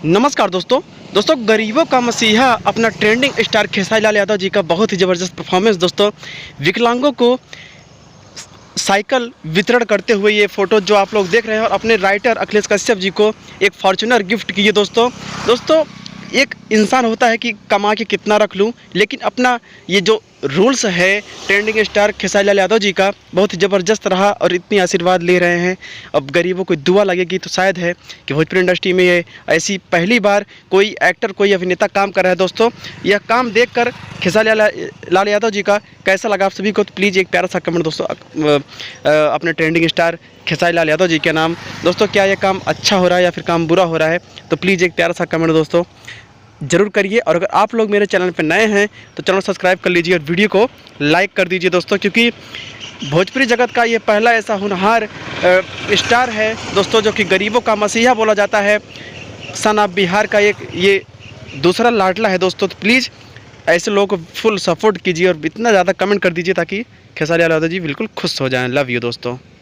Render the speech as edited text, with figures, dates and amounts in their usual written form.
नमस्कार दोस्तों गरीबों का मसीहा अपना ट्रेंडिंग स्टार खेसारी लाल यादव जी का बहुत ही ज़बरदस्त परफॉर्मेंस दोस्तों। विकलांगों को साइकिल वितरण करते हुए ये फ़ोटो जो आप लोग देख रहे हैं, और अपने राइटर अखिलेश कश्यप जी को एक फॉर्च्यूनर गिफ्ट किए दोस्तों। एक इंसान होता है कि कमा के कितना रख लूँ, लेकिन अपना ये जो रूल्स है ट्रेंडिंग स्टार खेसारी लाल यादव जी का बहुत ज़बरदस्त रहा, और इतनी आशीर्वाद ले रहे हैं। अब गरीबों को दुआ लगेगी तो शायद है कि भोजपुरी इंडस्ट्री में ये ऐसी पहली बार कोई एक्टर, कोई अभिनेता काम कर रहा है दोस्तों। यह काम देखकर खेसारी लाल यादव जी का कैसा लगा आप सभी को, तो प्लीज़ एक प्यारा सा कमेंट दोस्तों अपने ट्रेंडिंग स्टार खेसारी लाल यादव जी के नाम। दोस्तों क्या यह काम अच्छा हो रहा है या फिर काम बुरा हो रहा है, तो प्लीज़ एक प्यारा सा कमेंट दोस्तों ज़रूर करिए। और अगर आप लोग मेरे चैनल पर नए हैं तो चैनल सब्सक्राइब कर लीजिए और वीडियो को लाइक कर दीजिए दोस्तों, क्योंकि भोजपुरी जगत का ये पहला ऐसा होनहार स्टार है दोस्तों जो कि गरीबों का मसीहा बोला जाता है। सन ऑफ बिहार का एक ये दूसरा लाडला है दोस्तों। तो प्लीज़ ऐसे लोगों को फुल सपोर्ट कीजिए और इतना ज़्यादा कमेंट कर दीजिए ताकि खेसारी लाल यादव जी बिल्कुल खुश हो जाएं। लव यू दोस्तों।